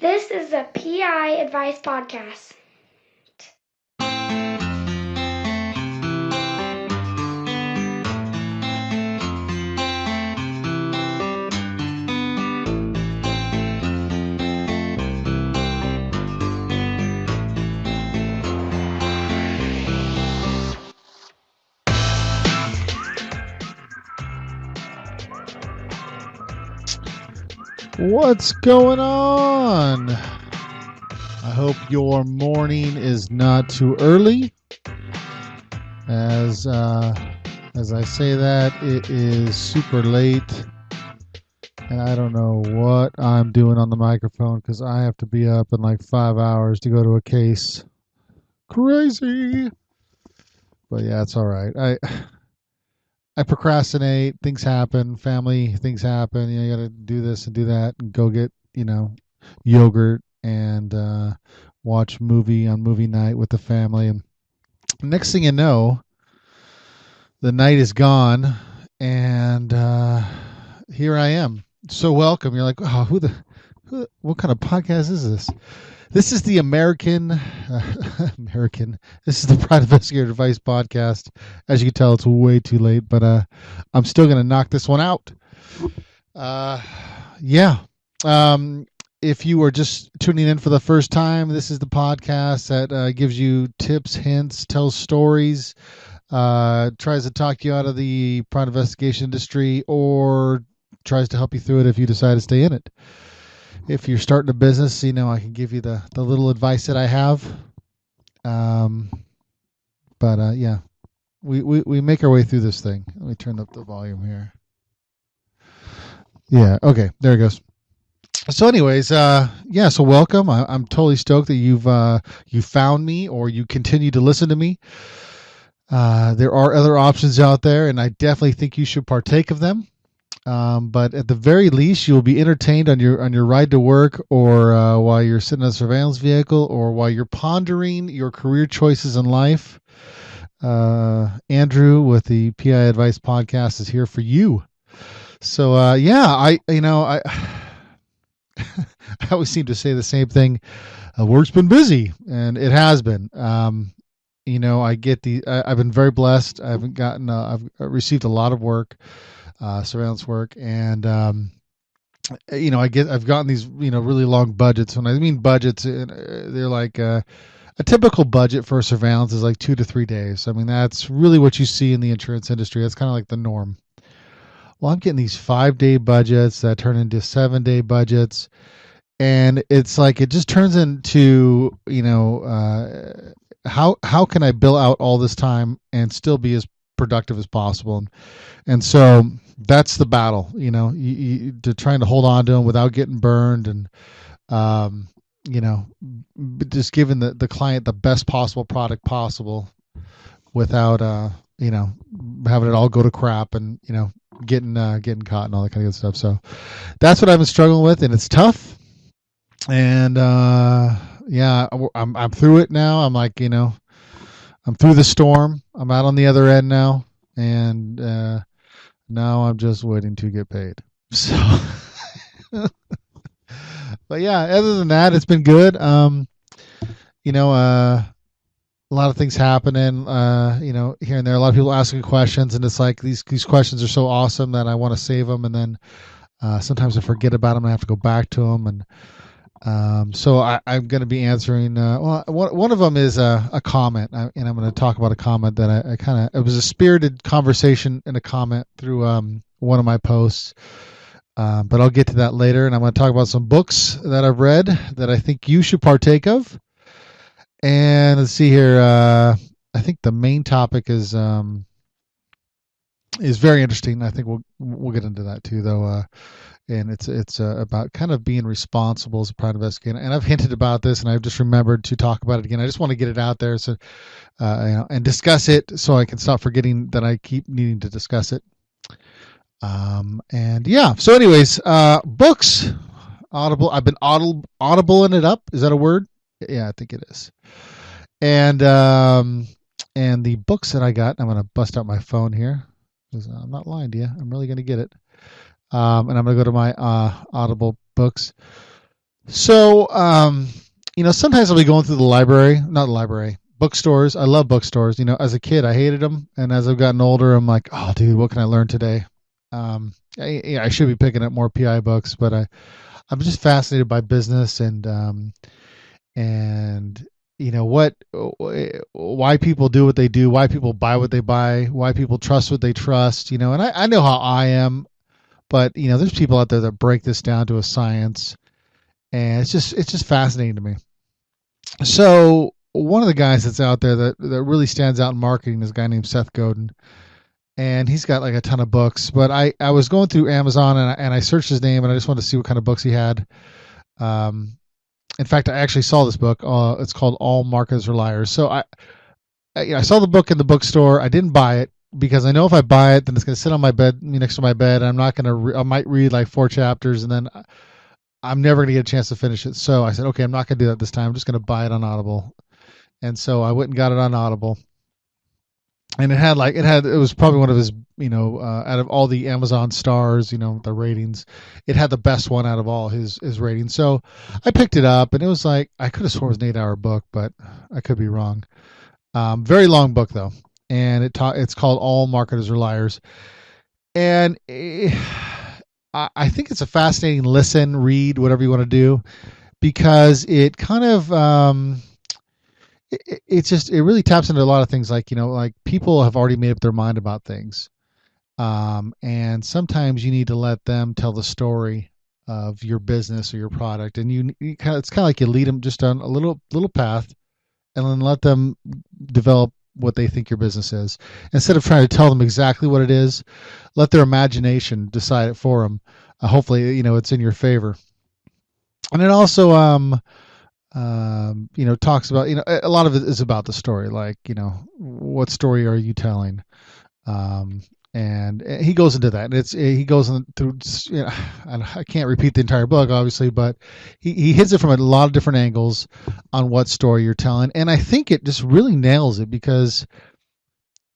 This is a PI Advice Podcast. What's going on? I hope your morning is not too early. As I say that, it is super late, and I don't know what I'm doing on the microphone because I have to be up in like 5 hours to go to a case. Crazy, but yeah, it's all right. I procrastinate. Things happen. Family things happen. You got to do this and do that, and go get yogurt and watch movie on movie night with the family. And next thing you know, the night is gone, and here I am. So welcome. You're like, oh, what kind of podcast is this? This is the American. This is the Private Investigator Advice Podcast. As you can tell, it's way too late, but I'm still going to knock this one out. If you are just tuning in for the first time, this is the podcast that gives you tips, hints, tells stories, tries to talk you out of the private investigation industry, or tries to help you through it if you decide to stay in it. If you're starting a business, I can give you the little advice that I have. We make our way through this thing. Let me turn up the volume here. Yeah, okay, there it goes. So anyways, so welcome. I'm totally stoked that you found me or you continue to listen to me. There are other options out there, and I definitely think you should partake of them. But at the very least, you'll be entertained on your ride to work, or while you're sitting in a surveillance vehicle, or while you're pondering your career choices in life. Andrew with the PI Advice Podcast is here for you. So I always seem to say the same thing. Work's been busy, and it has been. I've been very blessed. I've received a lot of work. Surveillance work, and I've gotten these really long budgets. When I mean budgets, they're like a typical budget for surveillance is like 2 to 3 days. I mean, that's really what you see in the insurance industry. That's kind of like the norm. Well, I'm getting these 5-day budgets that turn into 7-day budgets, and it's like it just turns into how can I bill out all this time and still be as productive as possible. And so that's the battle, to trying to hold on to them without getting burned, and just giving the client the best possible product possible without having it all go to crap and getting caught and all that kind of good stuff. So that's what I've been struggling with, and it's tough. And I'm through it now. I'm like, I'm through the storm. I'm out on the other end now, and now I'm just waiting to get paid. So, but yeah, other than that, it's been good. A lot of things happening, here and there. A lot of people asking questions, and it's like these questions are so awesome that I want to save them, and then sometimes I forget about them. And I have to go back to them, and so I'm going to be answering. One of them is a comment, and I'm going to talk about a comment that it was a spirited conversation in a comment through one of my posts. But I'll get to that later, and I'm going to talk about some books that I've read that I think you should partake of. And let's see here. I think the main topic is very interesting. I think we'll get into that too, though. And it's about kind of being responsible as a private investigator. And I've hinted about this, and I've just remembered to talk about it again. I just want to get it out there, so and discuss it, so I can stop forgetting that I keep needing to discuss it. So anyways, books, Audible. I've been audibling it up. Is that a word? Yeah, I think it is. And the books that I got, I'm going to bust out my phone here, because I'm not lying to you. I'm really going to get it. And I'm going to go to my Audible books. So, sometimes I'll be going through the library, not the library, bookstores. I love bookstores. As a kid, I hated them. And as I've gotten older, I'm like, oh, dude, what can I learn today? I should be picking up more PI books, but I'm just fascinated by business and what why people do what they do, why people buy what they buy, why people trust what they trust. And I know how I am, but there's people out there that break this down to a science, and it's just fascinating to me. So one of the guys that's out there that really stands out in marketing is a guy named Seth Godin, and he's got like a ton of books. But I was going through Amazon and I searched his name and I just wanted to see what kind of books he had. Um, in fact, I actually saw this book. It's called All Marketers Are Liars. So I saw the book in the bookstore. I didn't buy it because I know if I buy it, then it's going to sit on my bed, next to my bed. And I'm not going to. I might read like 4 chapters, and then I'm never going to get a chance to finish it. So I said, okay, I'm not going to do that this time. I'm just going to buy it on Audible. And so I went and got it on Audible. And it was probably one of his, out of all the Amazon stars, the ratings, it had the best one out of all his ratings. So I picked it up, and it was like, I could have sworn it was an 8-hour book, but I could be wrong. Very long book though. And it's called All Marketers Are Liars. And I think it's a fascinating listen, read, whatever you want to do, because it kind of, it really taps into a lot of things, like like people have already made up their mind about things, and sometimes you need to let them tell the story of your business or your product, and it's kind of like you lead them just on a little path, and then let them develop what they think your business is, instead of trying to tell them exactly what it is. Let their imagination decide it for them. Hopefully, it's in your favor. And it also talks about, a lot of it is about the story, like, what story are you telling? And he goes into that, and he goes through, and I can't repeat the entire book, obviously, but he hits it from a lot of different angles on what story you're telling. And I think it just really nails it because,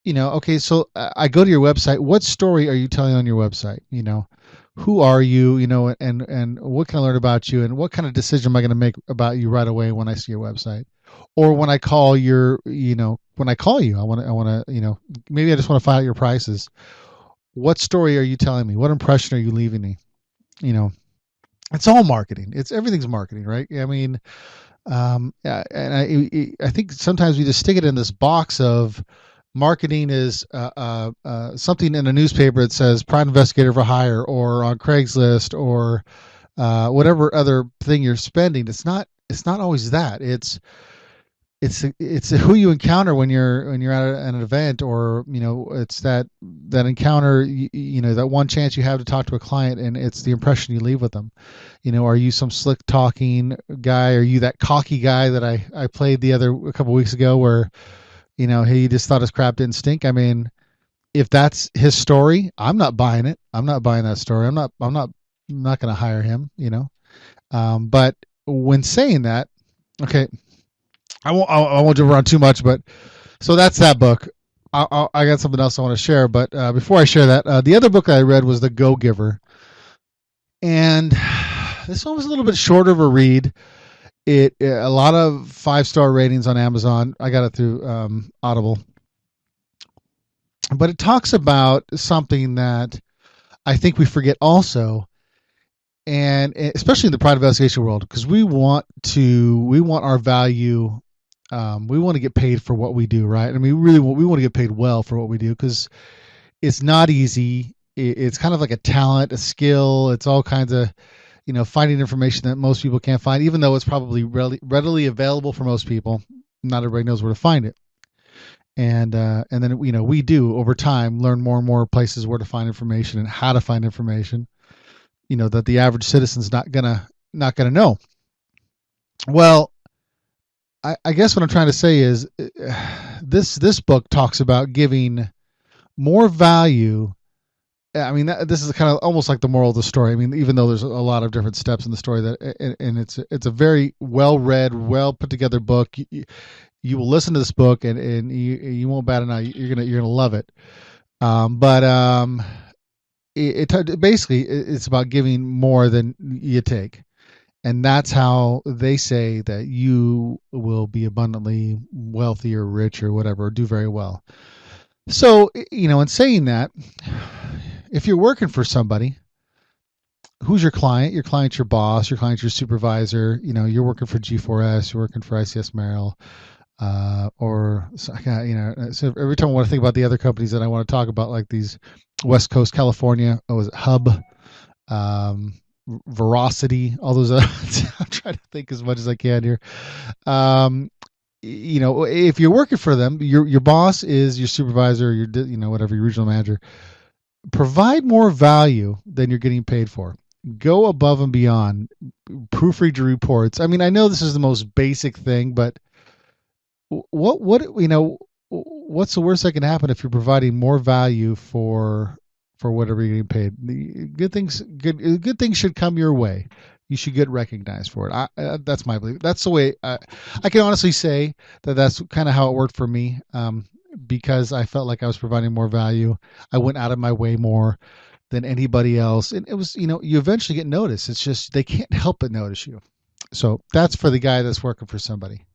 okay, so I go to your website. What story are you telling on your website? Who are you, and what can I learn about you, and what kind of decision am I going to make about you right away when I see your website, or when I call you, I want to, maybe I just want to find out your prices. What story are you telling me? What impression are you leaving me? It's all marketing. Everything's marketing, right? I mean, yeah, and I think sometimes we just stick it in this box of marketing is something in a newspaper that says private investigator for hire, or on Craigslist, or whatever other thing you're spending. It's not always that. It's who you encounter when you're at an event, or it's that encounter, that one chance you have to talk to a client, and it's the impression you leave with them. Are you some slick talking guy? Are you that cocky guy that I played a couple weeks ago, where he just thought his crap didn't stink? I mean, if that's his story, I'm not buying it. I'm not buying that story. I'm not going to hire him. But when saying that, okay, I won't jump around too much, but so that's that book. I got something else I want to share, but before I share that, the other book I read was The Go Giver, and this one was a little bit shorter of a read. It a lot of 5-star ratings on Amazon. I got it through Audible, but it talks about something that I think we forget also, and especially in the private investigation world, because we want our value. We want to get paid for what we do, right? And we want to get paid well for what we do, because it's not easy. It's kind of like a talent, a skill. It's all kinds of, finding information that most people can't find, even though it's probably readily available for most people. Not everybody knows where to find it. And then, we do over time learn more and more places where to find information and how to find information, that the average citizen's not gonna know. Well, I guess what I'm trying to say is this book talks about giving more value. I mean, this is kind of almost like the moral of the story. I mean, even though there's a lot of different steps in the story, and it's a very well read, well put together book. You will listen to this book, and you won't bat an eye. You're gonna love it. Basically it's about giving more than you take. And that's how they say that you will be abundantly wealthy or rich or whatever, or do very well. So, in saying that, if you're working for somebody, who's your client? Your client's your boss, your client's your supervisor. You're working for G4S, you're working for ICS Merrill, or so every time I want to think about the other companies that I want to talk about, like these West Coast California, is it Hub, Veracity, all those other, I'm trying to think as much as I can here. If you're working for them, your boss is your supervisor, or your whatever, your regional manager. Provide more value than you're getting paid for. Go above and beyond. Proofread your reports. I mean, I know this is the most basic thing, but what's the worst that can happen if you're providing more value for whatever you're getting paid? Good things should come your way. You should get recognized for it. That's my belief. That's the way I can honestly say that's kind of how it worked for me. Because I felt like I was providing more value. I went out of my way more than anybody else. And it was, you eventually get noticed. It's just they can't help but notice you. So that's for the guy that's working for somebody.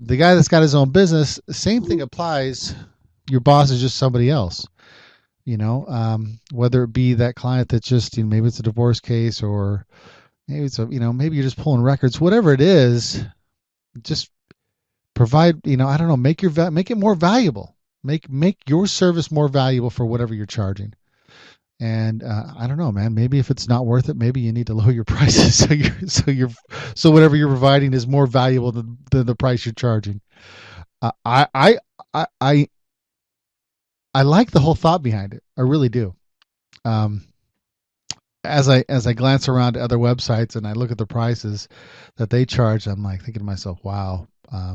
The guy that's got his own business, same thing applies. Your boss is just somebody else. Whether it be that client that's just, maybe it's a divorce case, or maybe it's maybe you're just pulling records, whatever it is, just provide, I don't know, make it more valuable. Make your service more valuable for whatever you're charging. And I don't know, man, maybe if it's not worth it, maybe you need to lower your prices so whatever you're providing is more valuable than the price you're charging. I like the whole thought behind it. I really do. As I glance around to other websites and I look at the prices that they charge, I'm like thinking to myself, wow. I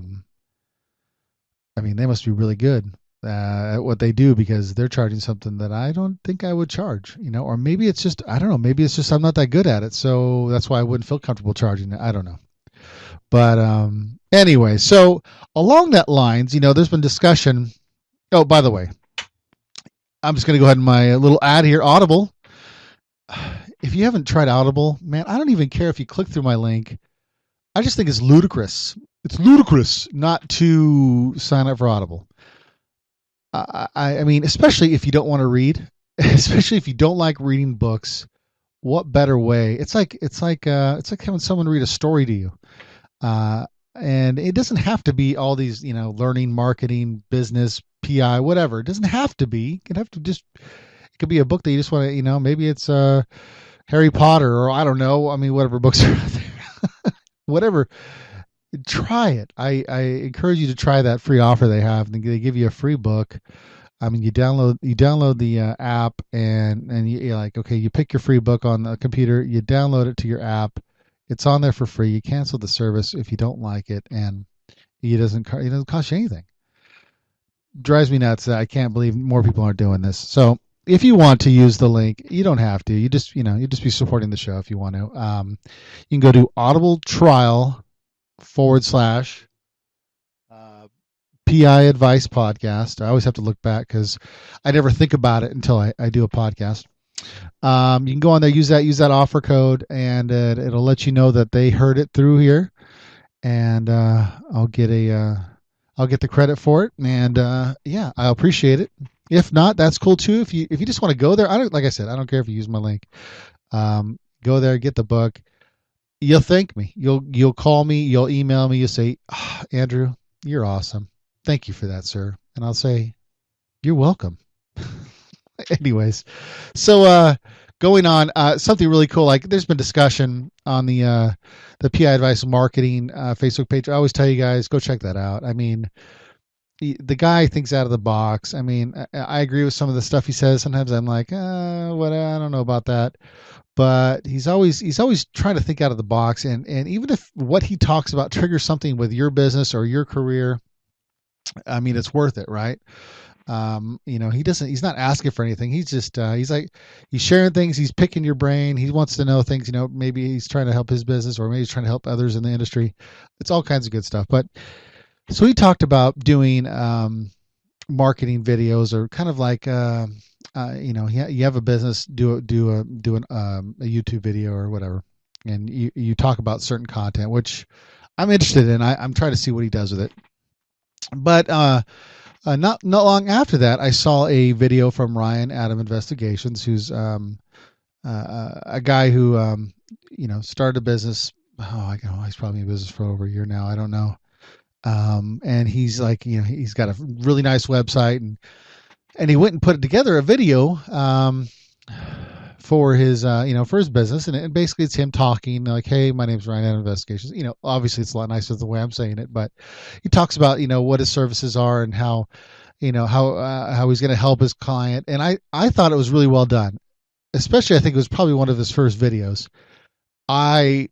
mean, they must be really good at what they do, because they're charging something that I don't think I would charge, or maybe it's just, I don't know, maybe it's just I'm not that good at it. So that's why I wouldn't feel comfortable charging it. I don't know. But anyway, so along that lines, there's been discussion. Oh, by the way, I'm just going to go ahead and my little ad here, Audible. If you haven't tried Audible, man, I don't even care if you click through my link. I just think it's ludicrous. It's ludicrous not to sign up for Audible. I mean, especially if you don't want to read, especially if you don't like reading books. What better way? It's like having someone read a story to you. And it doesn't have to be all these, learning, marketing, business, PI, whatever. It doesn't have to be. It could be a book that you just want to, maybe it's Harry Potter, or I don't know. I mean, whatever books are out there. Whatever. Try it. I encourage you to try that free offer they have. They give you a free book. I mean, you download the app, and you're like, okay, you pick your free book on the computer, you download it to your app. It's on there for free. You cancel the service if you don't like it, and it doesn't cost you anything. Drives me nuts. I can't believe more people aren't doing this. So if you want to use the link, you don't have to. You just be supporting the show if you want to. You can go to Audible Trial / PI Advice Podcast. I always have to look back because I never think about it until I do a podcast. You can go on there, use that offer code, and it'll let you know that they heard it through here, and I'll get the credit for it, and I appreciate it. If not, that's cool too. If you just want to go there, like I said, I don't care if you use my link. Go there, get the book. You'll thank me. You'll call me. You'll email me. You'll say, Andrew, you're awesome. Thank you for that, sir. And I'll say, you're welcome. Anyways, so going on, something really cool. Like, there's been discussion on the PI Advice Marketing Facebook page. I always tell you guys, go check that out. I mean, the guy thinks out of the box. I mean, I agree with some of the stuff he says. Sometimes I'm like, I don't know about that. But he's always trying to think out of the box, and even if what he talks about triggers something with your business or your career, I mean, it's worth it, right? He's not asking for anything. He's just he's sharing things, he's picking your brain, he wants to know things, maybe he's trying to help his business, or maybe he's trying to help others in the industry. It's all kinds of good stuff. But so he talked about doing marketing videos, or kind of like you have a business, do a YouTube video or whatever, and you talk about certain content, which I'm interested in. I'm trying to see what he does with it. But not long after that, I saw a video from Ryan Adam Investigations, who's a guy who started a business. Oh, I know he's probably in business for over a year now. I don't know. And he's like, he's got a really nice website, and he went and put together a video for his for his business, and basically it's him talking like, hey, my name's Ryan Adam Investigations. Obviously it's a lot nicer the way I'm saying it, but he talks about what his services are and how how he's going to help his client. And I thought it was really well done, especially I think it was probably one of his first videos. I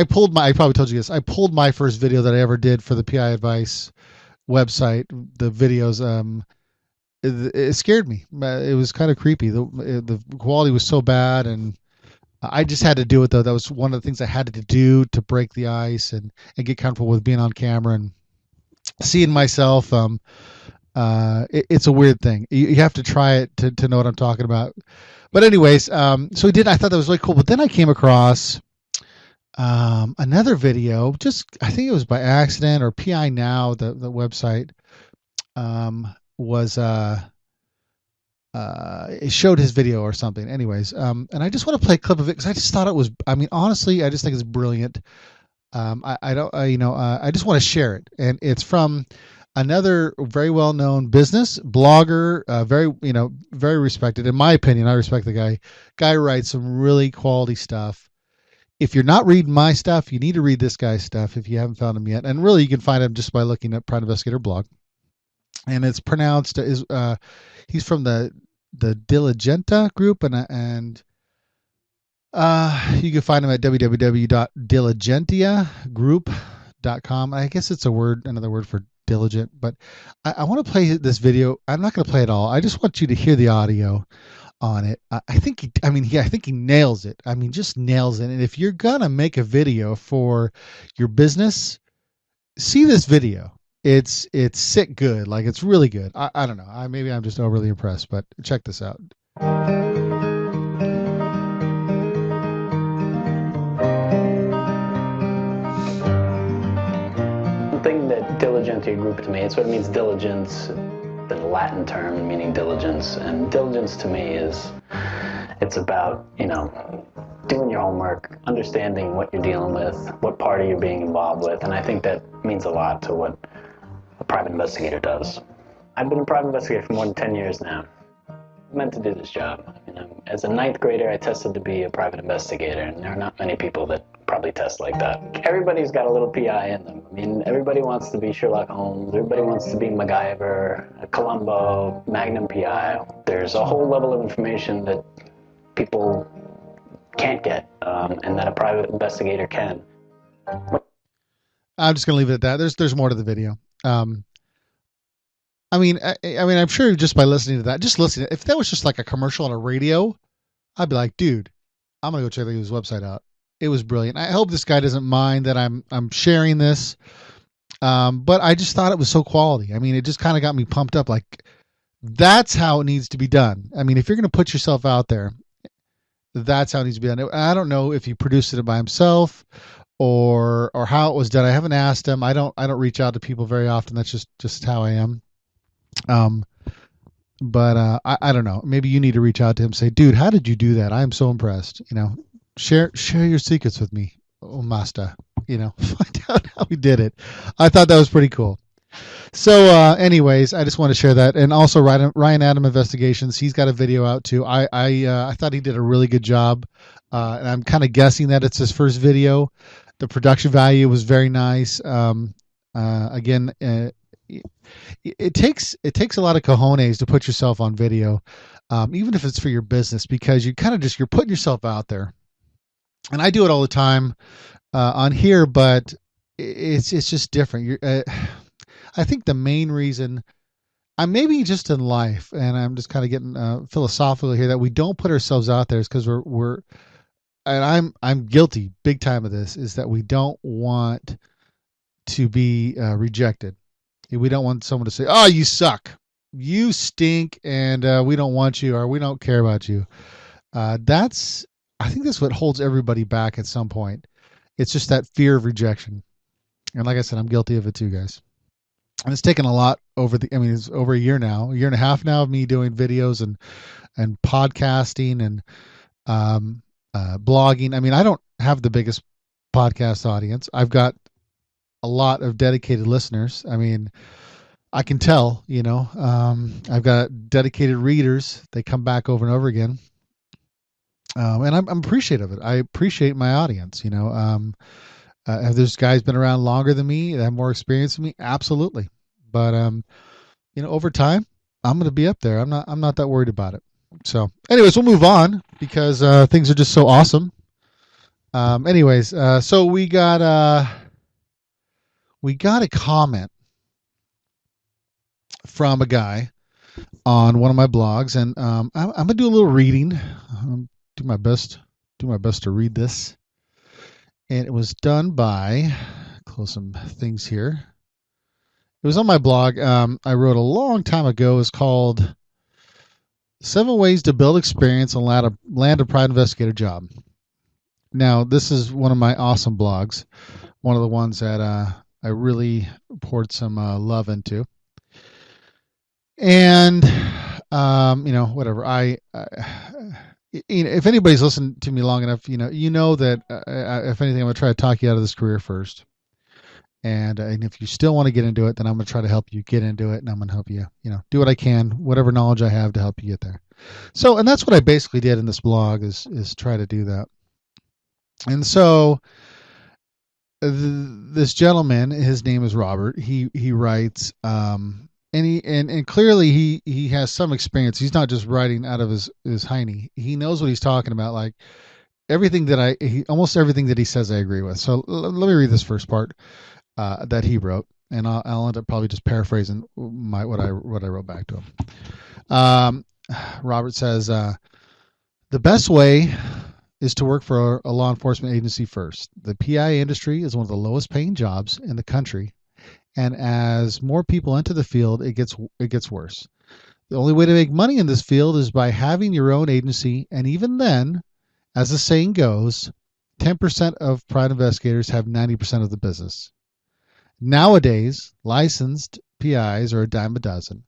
pulled I probably told you this. I pulled my first video that I ever did for the PI Advice website. The videos, it scared me. It was kind of creepy. The quality was so bad, and I just had to do it though. That was one of the things I had to do to break the ice and get comfortable with being on camera and seeing myself. It's a weird thing. You have to try it to know what I'm talking about. But anyways, so he did. I thought that was really cool. But then I came across another video. Just I think it was by accident, or PI Now, the website, was it showed his video or something. Anyways, and I just want to play a clip of it because I just thought it was. I mean, honestly, I just think it's brilliant. I don't, I just want to share it, and it's from another very well-known business blogger, very respected. In my opinion, I respect the guy. Guy writes some really quality stuff. If you're not reading my stuff, you need to read this guy's stuff if you haven't found him yet. And really, you can find him just by looking at Private Investigator blog. And it's pronounced he's from the Diligenta group, and you can find him at www.diligentiagroup.com. I guess it's another word for diligent, but I want to play this video. I'm not going to play it all. I just want you to hear the audio on it. I think he nails it. I mean, just nails it. And if you're going to make a video for your business, see this video. It's sick good. Like, it's really good. I don't know. Maybe I'm just overly impressed, but check this out. Thing that Diligentia Group to me, it sort of means diligence, the Latin term meaning diligence, and diligence to me it's about doing your homework, understanding what you're dealing with, what party you're being involved with, and I think that means a lot to what a private investigator does. I've been a private investigator for more than 10 years now. I'm meant to do this job. As a 9th grader, I tested to be a private investigator, and there are not many people that probably test like that. Everybody's got a little PI in them. I mean, everybody wants to be Sherlock Holmes, everybody wants to be MacGyver, Columbo, Magnum PI. There's a whole level of information that people can't get, and that a private investigator can. I'm just going to leave it at that. There's more to the video. I mean, I'm sure just by listening to that, just listening, if that was just like a commercial on a radio, I'd be like, dude, I'm going to go check his website out. It was brilliant. I hope this guy doesn't mind that I'm sharing this. But I just thought it was so quality. I mean, it just kind of got me pumped up. Like, that's how it needs to be done. I mean, if you're going to put yourself out there, that's how it needs to be done. I don't know if he produced it by himself or how it was done. I haven't asked him. I don't reach out to people very often. That's just how I am. But I don't know. Maybe you need to reach out to him. Say, dude, how did you do that? I am so impressed. Share your secrets with me, oh master. Find out how he did it. I thought that was pretty cool. So, anyways, I just want to share that, and also Ryan Adam Investigations. He's got a video out too. I thought he did a really good job, and I'm kind of guessing that it's his first video. The production value was very nice. Again, it takes a lot of cojones to put yourself on video, even if it's for your business, because you kind of you're putting yourself out there. And I do it all the time on here, but it's just different. I think the main reason, maybe just in life, and I'm just kind of getting philosophical here, that we don't put ourselves out there is because we're and I'm guilty big time of this, is that we don't want to be rejected. We don't want someone to say, "Oh, you suck, you stink, and we don't want you, or we don't care about you." That's I think that's what holds everybody back at some point. It's just that fear of rejection. And like I said, I'm guilty of it too, guys. And it's taken a lot it's over a year now, a year and a half now of me doing videos and podcasting and blogging. I mean, I don't have the biggest podcast audience. I've got a lot of dedicated listeners. I mean, I can tell, I've got dedicated readers. They come back over and over again. And I'm appreciative of it. I appreciate my audience, have those guys been around longer than me that have more experience than me? Absolutely. But, over time, I'm going to be up there. I'm not that worried about it. So anyways, we'll move on because things are just so awesome. So we got a comment from a guy on one of my blogs, and I'm gonna do a little reading. Do my best to read this. And it was done by, close some things here. It was on my blog. I wrote a long time ago. It's called 7 Ways to Build Experience and Land a Private Investigator Job. Now, this is one of my awesome blogs. One of the ones that I really poured some love into. And, whatever. If anybody's listened to me long enough, you know that if anything, I'm going to try to talk you out of this career first. And if you still want to get into it, then I'm going to try to help you get into it, and I'm going to help you, do what I can, whatever knowledge I have to help you get there. So, and that's what I basically did in this blog is try to do that. And so this gentleman, his name is Robert. He writes, and clearly he has some experience. He's not just writing out of his hiney. He knows what he's talking about. Like almost everything that he says, I agree with. So let me read this first part that he wrote, and I'll end up probably just paraphrasing what I wrote back to him. Robert says, the best way is to work for a law enforcement agency first. The PI industry is one of the lowest paying jobs in the country. And as more people enter the field, it gets worse. The only way to make money in this field is by having your own agency. And even then, as the saying goes, 10% of private investigators have 90% of the business. Nowadays, licensed PIs are a dime a dozen.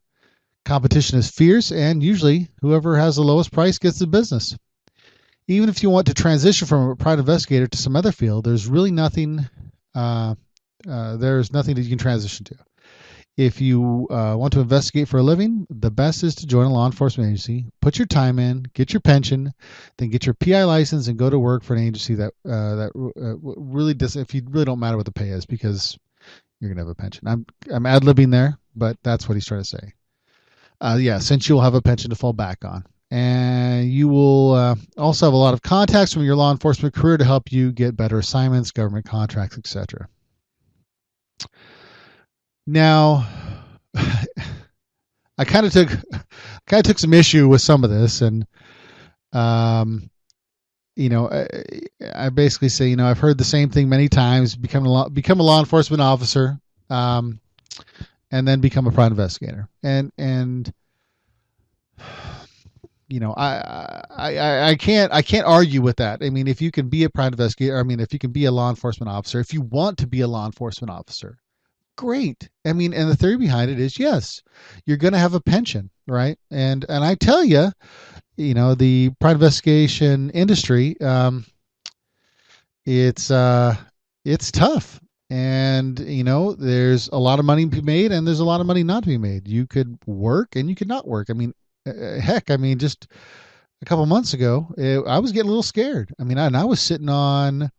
Competition is fierce, and usually whoever has the lowest price gets the business. Even if you want to transition from a private investigator to some other field, there's really nothing. There's nothing that you can transition to. If you want to investigate for a living, the best is to join a law enforcement agency, put your time in, get your pension, then get your PI license and go to work for an agency that really does. If you really don't matter what the pay is, because you're gonna have a pension. I'm ad-libbing there, but that's what he's trying to say. Since you'll have a pension to fall back on, and you will also have a lot of contacts from your law enforcement career to help you get better assignments, government contracts, etc. Now, I kind of took some issue with some of this, and I basically say, I've heard the same thing many times: become a law enforcement officer, and then become a private investigator, and I can't argue with that. I mean, if you can be a private investigator, if you can be a law enforcement officer, if you want to be a law enforcement officer, great. I mean, and the theory behind it is, yes, you're going to have a pension, right? And I tell you, the private investigation industry, it's tough. And, there's a lot of money to be made, and there's a lot of money not to be made. You could work and you could not work. Just a couple months ago, I was getting a little scared. I was sitting on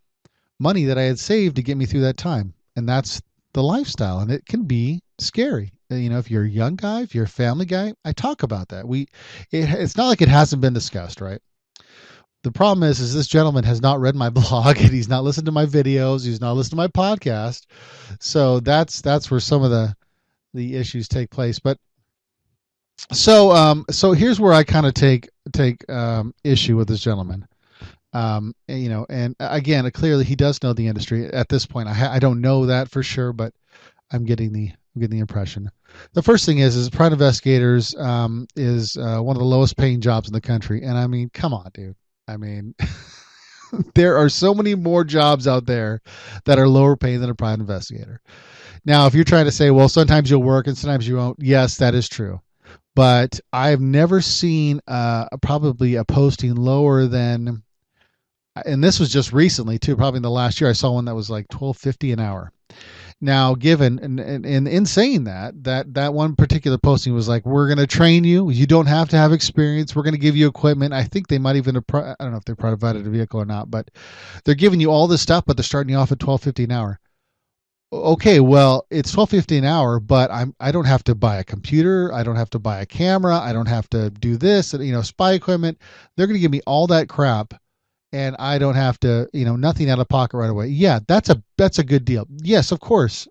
money that I had saved to get me through that time. And that's the lifestyle, and it can be scary. If you're a young guy, if you're a family guy, I talk about that. It's not like it hasn't been discussed, right? The problem is this gentleman has not read my blog, and he's not listened to my videos. He's not listened to my podcast. So that's where some of the issues take place. But so here's where I kind of take issue with this gentleman. And again, clearly he does know the industry at this point. I don't know that for sure, but I'm getting the impression. The first thing is private investigators is one of the lowest paying jobs in the country. And come on, dude. There are so many more jobs out there that are lower paying than a private investigator. Now, if you're trying to say, well, sometimes you'll work and sometimes you won't, yes, that is true. But I've never seen probably a posting lower than, and this was just recently too, probably in the last year, I saw one that was like $12.50 an hour. Now, given and in saying that one particular posting was like, we're going to train you. You don't have to have experience. We're going to give you equipment. I think they might even, I don't know if they provided a vehicle or not, but they're giving you all this stuff, but they're starting you off at $12.50 an hour. Okay, well, it's $12.50 an hour, but I don't have to buy a computer. I don't have to buy a camera. I don't have to do this, spy equipment. They're going to give me all that crap, and I don't have to, nothing out of pocket right away. Yeah, that's a good deal. Yes, of course,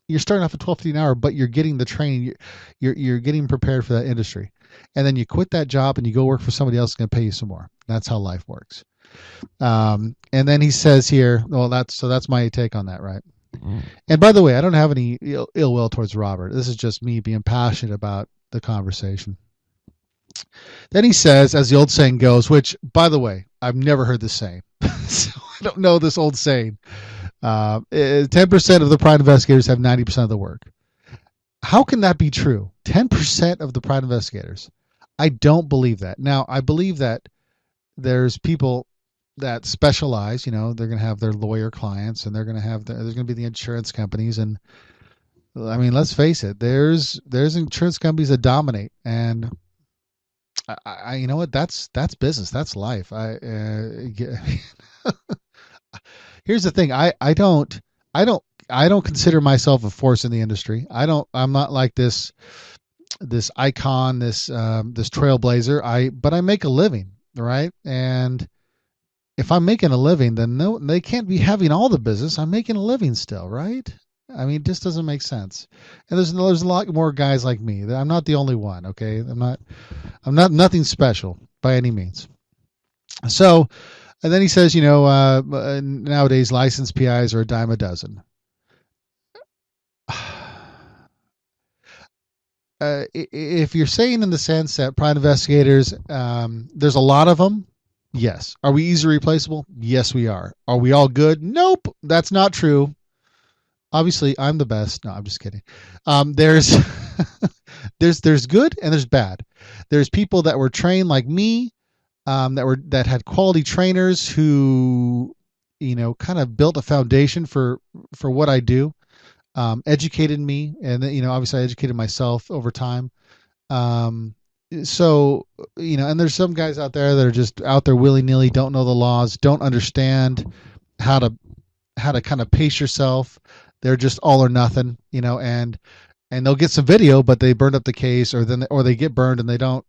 you're starting off at $12.50 an hour, but you're getting the training. You're getting prepared for that industry, and then you quit that job and you go work for somebody else who's going to pay you some more. That's how life works. And then he says here, well, that's my take on that, right? And by the way, I don't have any ill will towards Robert. This is just me being passionate about the conversation. Then he says, as the old saying goes, which, by the way, I've never heard this saying. So I don't know this old saying. 10% of the private investigators have 90% of the work. How can that be true? 10% of the private investigators. I don't believe that. Now, I believe that there's people that specialize, they're going to have their lawyer clients, and they're going to have there's going to be the insurance companies. And I mean, let's face it, there's insurance companies that dominate, and I you know what, that's business, that's life. Here's the thing, I don't consider myself a force in the industry. I'm not like this icon, this trailblazer. But I make a living, right? And if I'm making a living, then no, they can't be having all the business. I'm making a living still, right? I mean, it just doesn't make sense. And there's a lot more guys like me. I'm not the only one, okay? I'm not nothing special by any means. So, and then he says, nowadays licensed PIs are a dime a dozen. If you're saying in the sense that private investigators, there's a lot of them. Yes. Are we easily replaceable? Yes, we are. Are we all good? Nope. That's not true. Obviously, I'm the best. No, I'm just kidding. There's there's good and there's bad. There's people that were trained like me, that had quality trainers who, kind of built a foundation for what I do, educated me, and then, obviously I educated myself over time. So, and there's some guys out there that are just out there willy-nilly, don't know the laws, don't understand how to kind of pace yourself. They're just all or nothing, and they'll get some video, but they burned up the case, or they get burned and they don't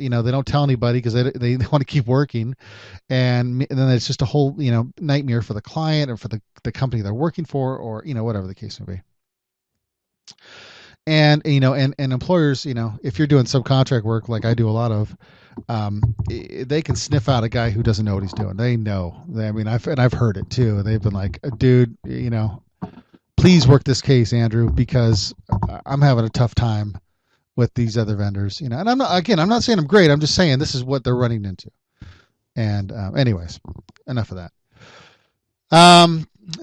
tell anybody because they want to keep working. And then it's just a whole, nightmare for the client or for the company they're working for, or, whatever the case may be. And and employers, if you're doing subcontract work like I do a lot of, they can sniff out a guy who doesn't know what he's doing. They know. I've heard it too. They've been like, dude, please work this case, Andrew, because I'm having a tough time with these other vendors. And I'm not saying I'm great. I'm just saying this is what they're running into. And anyways, enough of that.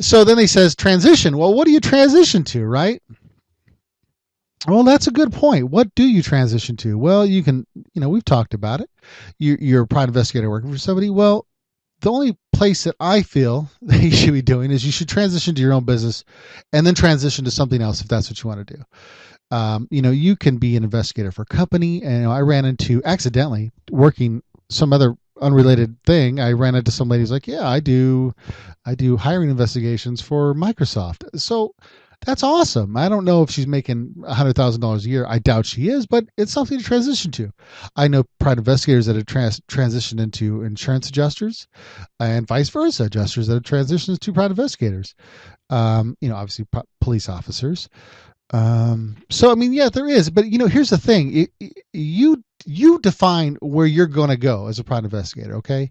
So then he says transition. Well, what do you transition to, right? Well, that's a good point. What do you transition to? Well, you can, we've talked about it. You're a private investigator working for somebody. Well, the only place that I feel that you should be doing is you should transition to your own business and then transition to something else if that's what you want to do. You can be an investigator for a company. And I ran into, accidentally, working some other unrelated thing, I ran into some ladies like, yeah, I do hiring investigations for Microsoft. So that's awesome. I don't know if she's making $100,000 a year. I doubt she is, but it's something to transition to. I know private investigators that have transitioned into insurance adjusters, and vice versa, adjusters that have transitioned to private investigators. Obviously police officers. So, yeah, there is. But, here's the thing. You define where you're going to go as a private investigator, okay?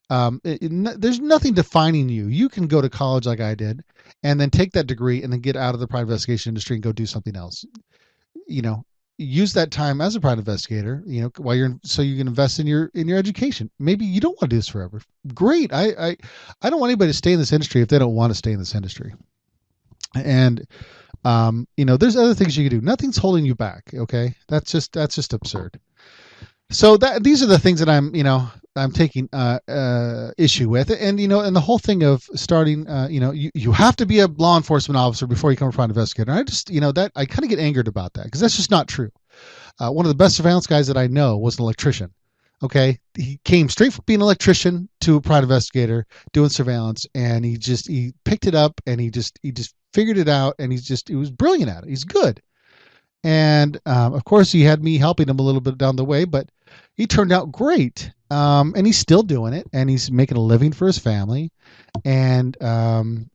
There's nothing defining you. You can go to college like I did and then take that degree and then get out of the private investigation industry and go do something else. use that time as a private investigator, while so you can invest in your education. Maybe you don't want to do this forever. Great. I don't want anybody to stay in this industry if they don't want to stay in this industry. And there's other things you can do. Nothing's holding you back. Okay, that's just absurd. So these are the things that I'm taking issue with, and and the whole thing of starting, you have to be a law enforcement officer before you become a private investigator. And I just, that I kind of get angered about that, because that's just not true. One of the best surveillance guys that I know was an electrician. Okay, he came straight from being an electrician to a private investigator doing surveillance, and he picked it up, and he just figured it out, and he was brilliant at it. He's good. And of course, he had me helping him a little bit down the way, but he turned out great. And he's still doing it, and he's making a living for his family, and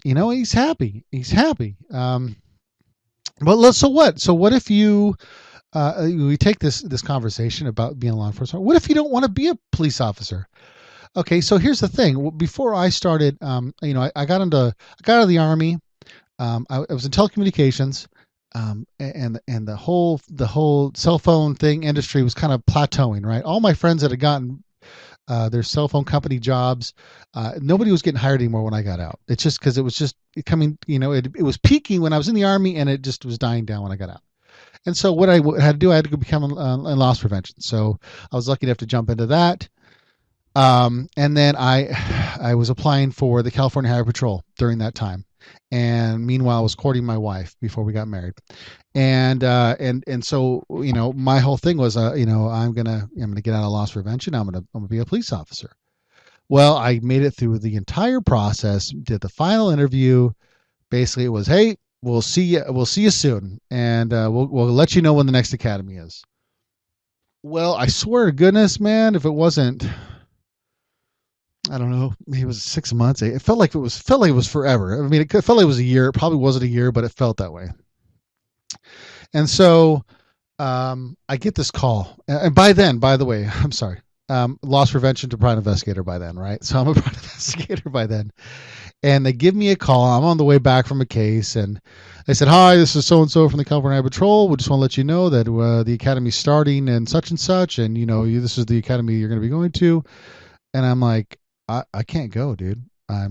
he's happy. He's happy. But so what? So what if we take this conversation about being a law enforcement? What if you don't want to be a police officer? Okay, so here's the thing. Before I started, I got out of the Army. I was in telecommunications. And the whole cell phone thing industry was kind of plateauing, right? All my friends that had gotten their cell phone company jobs, nobody was getting hired anymore when I got out. It's just because it was just coming, it was peaking when I was in the Army, and it just was dying down when I got out. And so what I had to do, I had to become in loss prevention. So I was lucky enough to jump into that. And then I was applying for the California Highway Patrol during that time. And meanwhile, I was courting my wife before we got married. And so, my whole thing was, I'm going to get out of loss prevention. I'm going to be a police officer. Well, I made it through the entire process, did the final interview. Basically, it was, hey, we'll see you soon. And we'll let you know when the next academy is. Well, I swear to goodness, man, if it wasn't, I don't know, maybe it was 6 months. It felt like it was forever. I mean, it felt like it was a year. It probably wasn't a year, but it felt that way. And so I get this call. And by then, by the way, I'm sorry, loss prevention to private investigator by then, right? So I'm a private investigator by then. And they give me a call. I'm on the way back from a case. And they said, hi, this is so-and-so from the California Highway Patrol. We just want to let you know that the academy's starting and such. And this is the academy you're going to be going to. And I'm like, I can't go, dude. My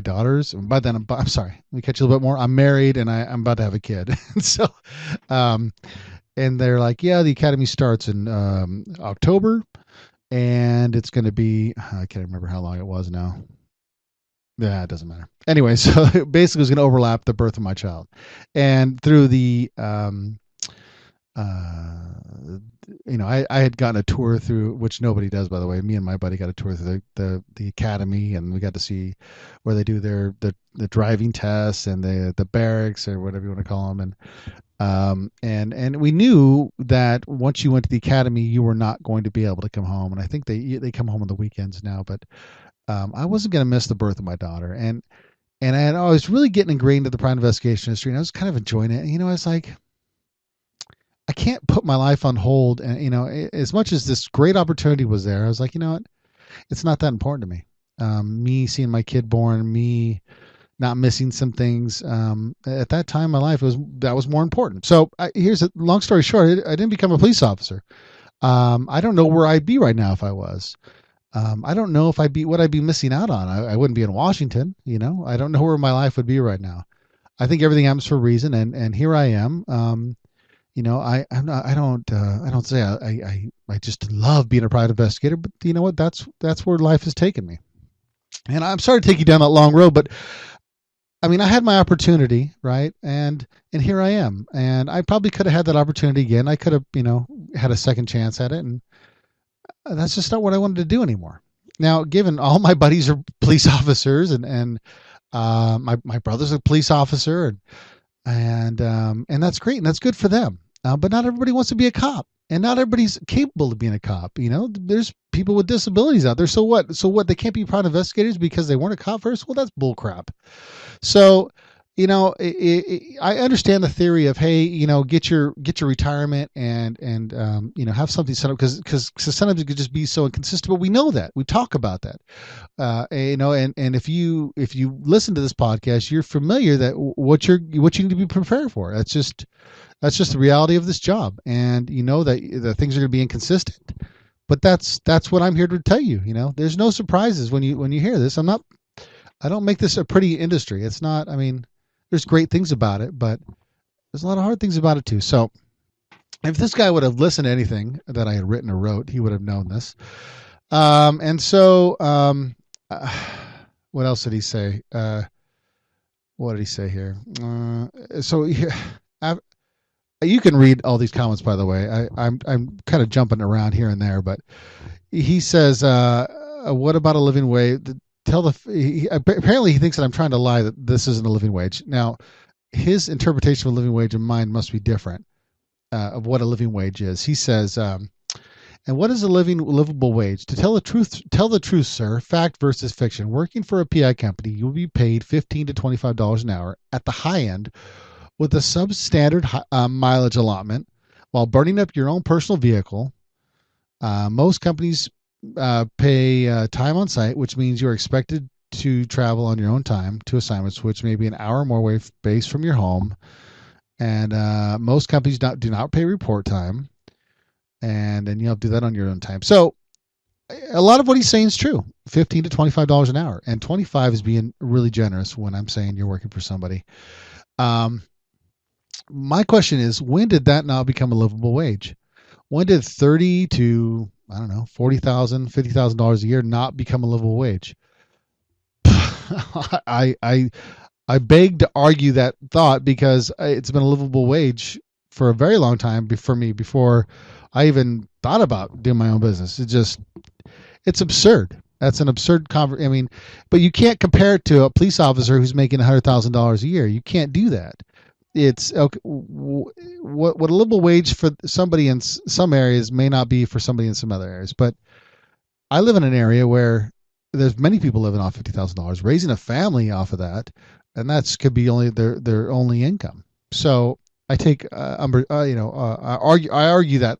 daughters, by then I'm sorry, let me catch you a little bit more. I'm married, and I'm about to have a kid. So, and they're like, yeah, the academy starts in October, and it's going to be, I can't remember how long it was now. Yeah, it doesn't matter. Anyway, so basically it's going to overlap the birth of my child. And through the, I had gotten a tour through, which nobody does, by the way. Me and my buddy got a tour through the academy, and we got to see where they do the driving tests and the barracks, or whatever you want to call them. And we knew that once you went to the academy, you were not going to be able to come home. And I think they come home on the weekends now, but I wasn't going to miss the birth of my daughter. And I was really getting ingrained into the private investigation industry, and I was kind of enjoying it. I was like, I can't put my life on hold. And, as much as this great opportunity was there, I was like, you know what? It's not that important to me. Me seeing my kid born, me not missing some things. At that time in my life, that was more important. So here's a long story short. I didn't become a police officer. I don't know where I'd be right now if I was. I don't know if what I'd be missing out on. I wouldn't be in Washington. I don't know where my life would be right now. I think everything happens for a reason, and here I am. I don't say I just love being a private investigator, but you know what? That's where life has taken me. And I'm sorry to take you down that long road, but I mean, I had my opportunity, right? And here I am. And I probably could have had that opportunity again. I could have, had a second chance at it, and that's just not what I wanted to do anymore. Now, given all my buddies are police officers, and my brother's a police officer, and that's great, and that's good for them. But not everybody wants to be a cop, and not everybody's capable of being a cop. There's people with disabilities out there. So what? They can't be private investigators because they weren't a cop first? Well, that's bull crap. So, I understand the theory of, hey, get your retirement and have something set up because sometimes it could just be so inconsistent. But we know that we talk about that, and if you listen to this podcast, you're familiar that what you need to be prepared for. That's just the reality of this job, and that the things are going to be inconsistent. But that's what I'm here to tell you. There's no surprises when you hear this. I don't make this a pretty industry. It's not. I mean, there's great things about it, but there's a lot of hard things about it too. So if this guy would have listened to anything that I had written or wrote, he would have known this. And so, what else did he say? What did he say here? You can read all these comments, by the way. I'm kind of jumping around here and there, but he says, what about a living wage? Apparently he thinks that I'm trying to lie that this isn't a living wage. Now, his interpretation of a living wage and mine must be different of what a living wage is. He says, and what is a livable wage? To tell the truth, sir, fact versus fiction. Working for a PI company, you'll be paid $15 to $25 an hour at the high end with a substandard mileage allotment while burning up your own personal vehicle. Most companies pay time on site, which means you're expected to travel on your own time to assignments, which may be an hour or more away based from your home. And most companies do not pay report time, and then you'll do that on your own time. So a lot of what he's saying is true. $15 to $25 an hour, and 25 is being really generous when I'm saying you're working for somebody. My question is, when did that now become a livable wage? When did $30,000 to $40,000, $50,000 a year not become a livable wage? I beg to argue that thought because it's been a livable wage for a very long time for me before I even thought about doing my own business. It's absurd. That's an absurd but you can't compare it to a police officer who's making $100,000 a year. You can't do that. It's okay. What a livable wage for somebody in some areas may not be for somebody in some other areas. But I live in an area where there's many people living off $50,000, raising a family off of that, and that's could be only their only income. So I take I argue that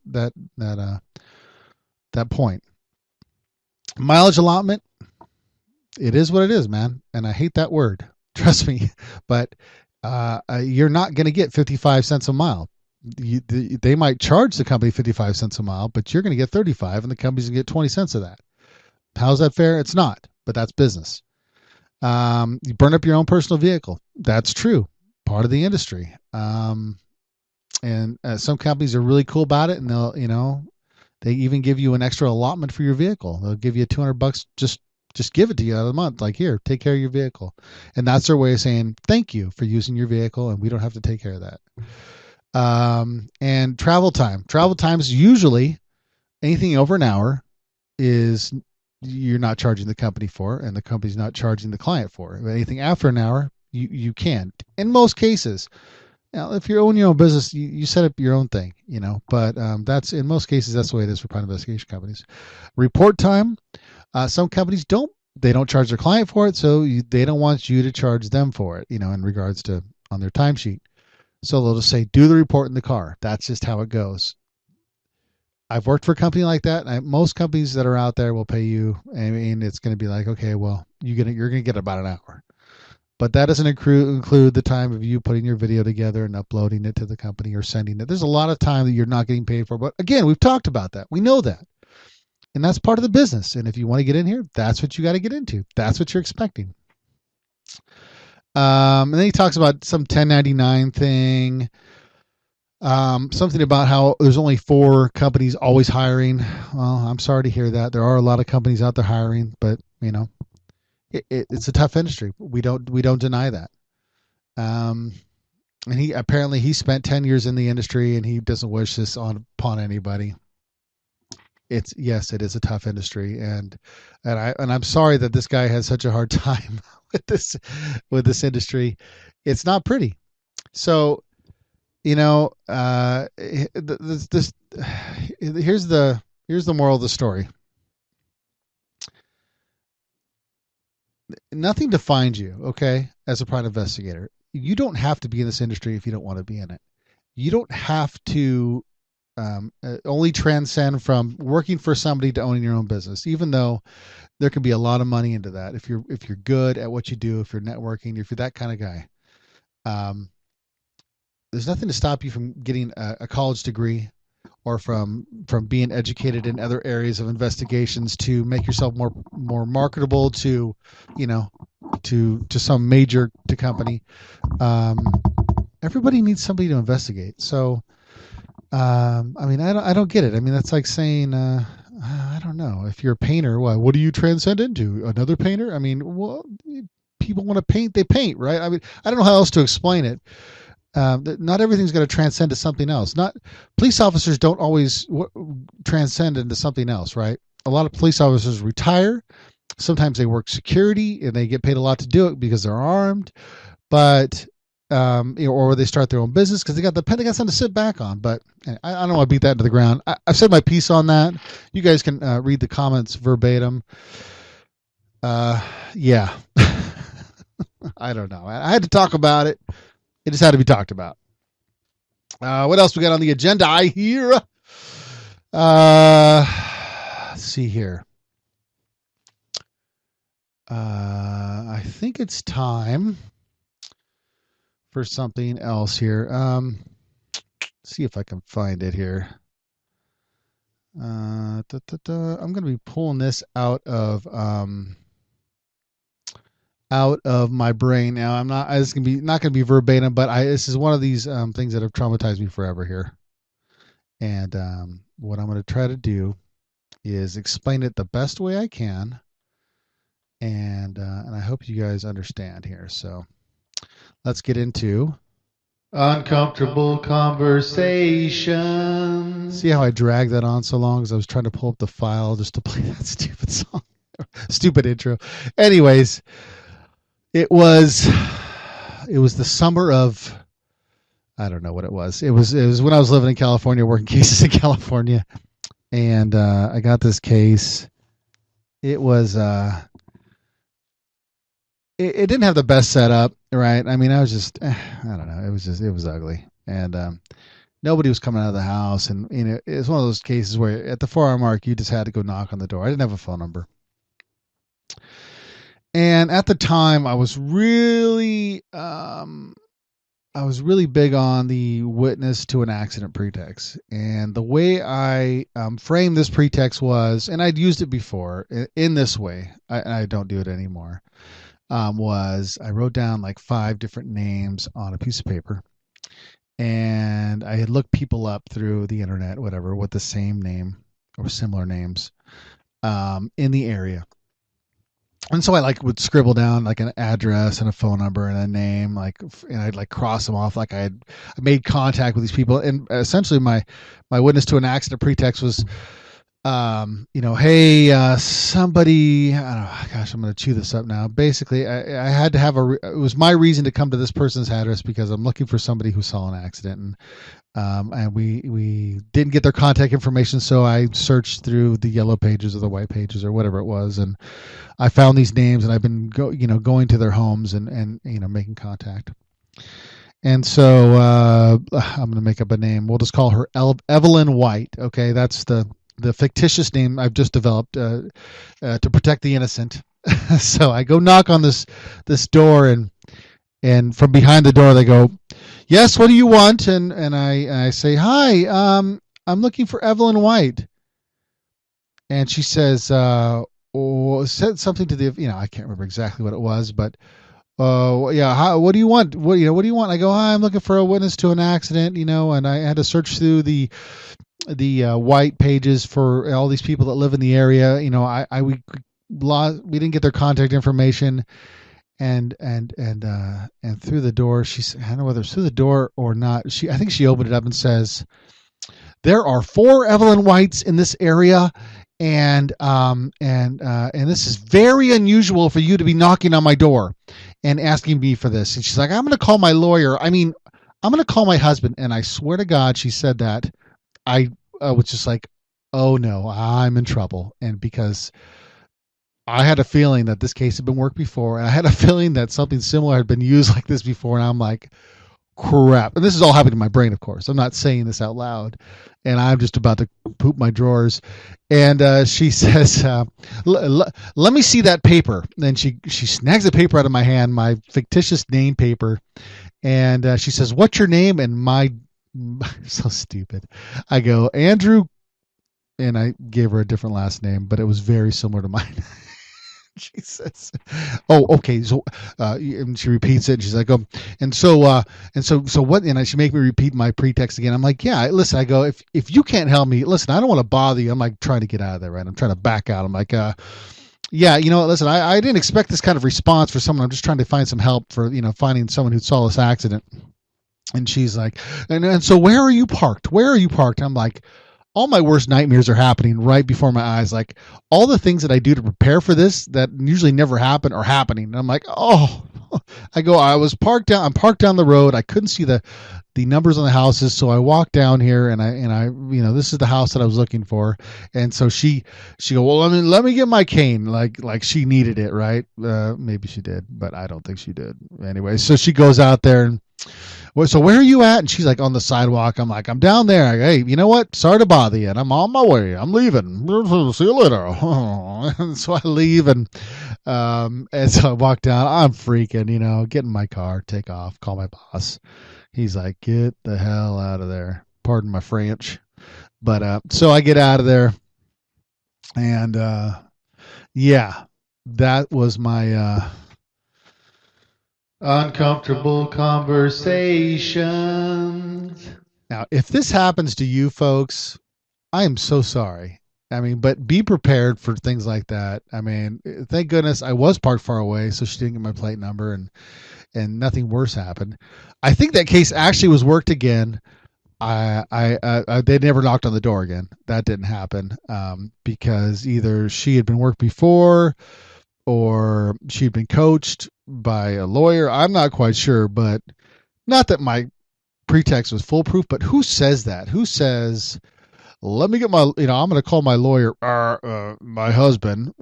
point. Mileage allotment. It is what it is, man, and I hate that word. Trust me, but. You're not going to get 55 cents a mile. They might charge the company 55 cents a mile, but you're going to get 35 and the company's going to get 20 cents of that. How's that fair? It's not, but that's business. You burn up your own personal vehicle. That's true. Part of the industry. And some companies are really cool about it, and they even give you an extra allotment for your vehicle. They'll give you $200 just give it to you out of the month. Like, here, take care of your vehicle. And that's their way of saying thank you for using your vehicle, and we don't have to take care of that. And travel time. Travel time is usually anything over an hour is you're not charging the company for, and the company's not charging the client for. But anything after an hour, you can. In most cases. Now, if you own your own business, you set up your own thing, But that's in most cases that's the way it is for private investigation companies. Report time. Some companies don't charge their client for it, so they don't want you to charge them for it, in regards to on their timesheet. So they'll just say, do the report in the car. That's just how it goes. I've worked for a company like that. And most companies that are out there will pay you. I mean, it's going to be like, okay, well, you're going to get about an hour. But that doesn't include the time of you putting your video together and uploading it to the company or sending it. There's a lot of time that you're not getting paid for. But again, we've talked about that. We know that. And that's part of the business. And if you want to get in here, that's what you got to get into. That's what you're expecting. And then he talks about some 1099 thing. Something about how there's only 4 companies always hiring. Well, I'm sorry to hear that. There are a lot of companies out there hiring, but it's a tough industry. We don't deny that. And he spent 10 years in the industry, and he doesn't wish this upon anybody. It is a tough industry, and I'm sorry that this guy has such a hard time with this industry. It's not pretty. So, here's the moral of the story. Nothing defines you, okay, as a private investigator. you don't have to be in this industry if you don't want to be in it. You don't have to only transcend from working for somebody to owning your own business, even though there can be a lot of money into that. If you're good at what you do, if you're networking, if you're that kind of guy, there's nothing to stop you from getting a college degree or from being educated in other areas of investigations to make yourself more marketable to, to some major company. Everybody needs somebody to investigate. So, I don't get it. I mean, that's like saying, I don't know, if you're a painter, what do you transcend into? Another painter? I mean, well, people want to paint, they paint, right? I mean, I don't know how else to explain it. Not everything's going to transcend to something else. Not police officers don't always transcend into something else, right? A lot of police officers retire. Sometimes they work security and they get paid a lot to do it because they're armed, but or they start their own business because they got something to sit back on. But I don't want to beat that into the ground. I've said my piece on that. You guys can read the comments verbatim. Yeah. I don't know. I had to talk about it. It just had to be talked about. What else we got on the agenda? I hear. Let's see here. I think it's time for something else here. See if I can find it here. I'm going to be pulling this out of my brain now. I'm not. It's not going to be verbatim, but this is one of these things that have traumatized me forever here. And what I'm going to try to do is explain it the best way I can, and I hope you guys understand here. So let's get into uncomfortable conversation. See how I dragged that on so long because I was trying to pull up the file just to play that stupid song, stupid intro. Anyways. It was the summer of, I don't know what it was. It was when I was living in California, working cases in California, and I got this case. It was it didn't have the best setup, right? I mean, I was just I don't know. It was ugly, and nobody was coming out of the house, and it's one of those cases where at the 4-hour mark you just had to go knock on the door. I didn't have a phone number. And at the time, I was really big on the witness to an accident pretext. And the way I framed this pretext was, and I'd used it before in this way, I don't do it anymore, was I wrote down like 5 different names on a piece of paper. And I had looked people up through the internet, whatever, with the same name or similar names in the area. And so I would scribble down like an address and a phone number and a name, and I'd cross them off like I made contact with these people. And essentially my witness to an accident pretext was, hey, somebody, I don't know, gosh, I'm going to chew this up now. Basically, I had to have it was my reason to come to this person's address because I'm looking for somebody who saw an accident. And we didn't get their contact information, so I searched through the yellow pages or the white pages or whatever it was, and I found these names, and I've been going to their homes and making contact. And so I'm going to make up a name. We'll just call her Evelyn White. Okay, that's the fictitious name I've just developed to protect the innocent. So I go knock on this door, and from behind the door they go, "Yes, what do you want?" And I say, "Hi, I'm looking for Evelyn White." And she says, said something to the, I can't remember exactly what it was, but yeah, what do you want? What do you want? I go, "Hi, I'm looking for a witness to an accident," and I had to search through the white pages for all these people that live in the area. We didn't get their contact information. And through the door, she said, I don't know whether it's through the door or not. I think she opened it up and says, "There are 4 Evelyn Whites in this area, and this is very unusual for you to be knocking on my door and asking me for this." And she's like, "I'm going to call my lawyer. I'm going to call my husband." And I swear to God, she said that. I was just like, "Oh no, I'm in trouble," and because I had a feeling that this case had been worked before, and I had a feeling that something similar had been used like this before, and I'm like, crap. And this is all happening in my brain, of course. I'm not saying this out loud, and I'm just about to poop my drawers. And she says, let me see that paper. And she snags the paper out of my hand, my fictitious name paper, and she says, what's your name? And so stupid. I go, Andrew, and I gave her a different last name, but it was very similar to mine. She says, "Oh, okay." So, and she repeats it. And she's like, and so what?" And she make me repeat my pretext again. I'm like, "Yeah, listen." I go, "If you can't help me, listen. I don't want to bother you." I'm like trying to get out of there, right? I'm trying to back out. I'm like, "Yeah, listen. I didn't expect this kind of response for someone. I'm just trying to find some help for finding someone who saw this accident." And she's like, "And so where are you parked? Where are you parked?" And I'm like, all my worst nightmares are happening right before my eyes. Like all the things that I do to prepare for this that usually never happen are happening. And I'm like, oh, I'm parked down the road. I couldn't see the numbers on the houses. So I walked down here and I this is the house that I was looking for. And so she go, well, let me get my cane. Like she needed it. Right. Maybe she did, but I don't think she did anyway. So she goes out there and, so where are you at? And she's like, on the sidewalk. I'm like, I'm down there. I go, hey, you know what? Sorry to bother you. And I'm on my way. I'm leaving. See you later. And so I leave and so I walk down. I'm freaking, get in my car, take off, call my boss. He's like, get the hell out of there. Pardon my French. But so I get out of there. And yeah, that was my uncomfortable conversations. Now, if this happens to you folks, I am so sorry. I mean, but be prepared for things like that. I mean, thank goodness I was parked far away, so she didn't get my plate number, and nothing worse happened. I think that case actually was worked again. They never knocked on the door again. That didn't happen because either she had been worked before or she'd been coached by a lawyer. I'm not quite sure, but not that my pretext was foolproof, but who says that? Who says, let me get my, I'm going to call my lawyer, my husband,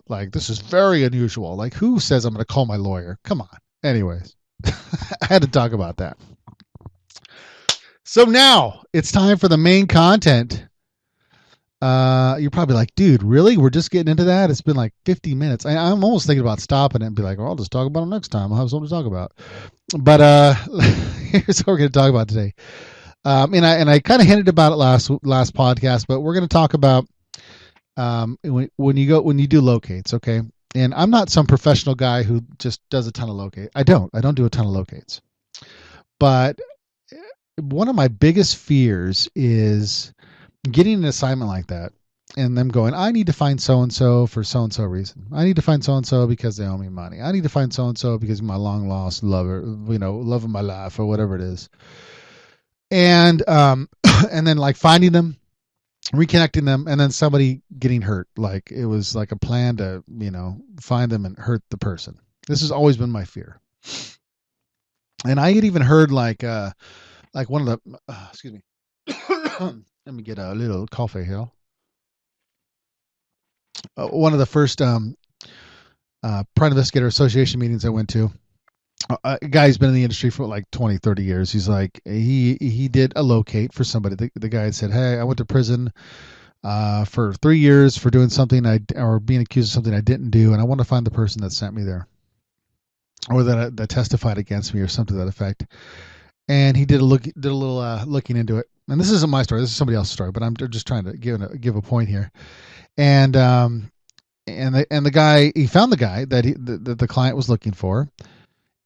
like this is very unusual. Like who says I'm going to call my lawyer? Come on. Anyways, I had to talk about that. So now it's time for the main content. You're probably like, dude, really? We're just getting into that? It's been like 50 minutes. I'm almost thinking about stopping it and be like, well, I'll just talk about it next time. I'll have something to talk about. But here's what we're going to talk about today. And I kind of hinted about it last podcast, but we're going to talk about when you do locates, okay? And I'm not some professional guy who just does a ton of locate. I don't do a ton of locates. But one of my biggest fears is getting an assignment like that and them going, I need to find so-and-so for so-and-so reason. I need to find so-and-so because they owe me money. I need to find so-and-so because my long lost lover, love of my life or whatever it is. And, and then like finding them, reconnecting them, and then somebody getting hurt. Like it was like a plan to, find them and hurt the person. This has always been my fear. And I had even heard like one of the, excuse me. Let me get a little coffee here. One of the first Pride Investigator Association meetings I went to, a guy who's been in the industry for like 20, 30 years. He's like, he did a locate for somebody. The guy had said, hey, I went to prison for 3 years for doing something or being accused of something I didn't do, and I want to find the person that sent me there or that testified against me or something to that effect. And he did a little looking into it. And this isn't my story. This is somebody else's story, but I'm just trying to give a point here. And the guy, he found the guy that the client was looking for.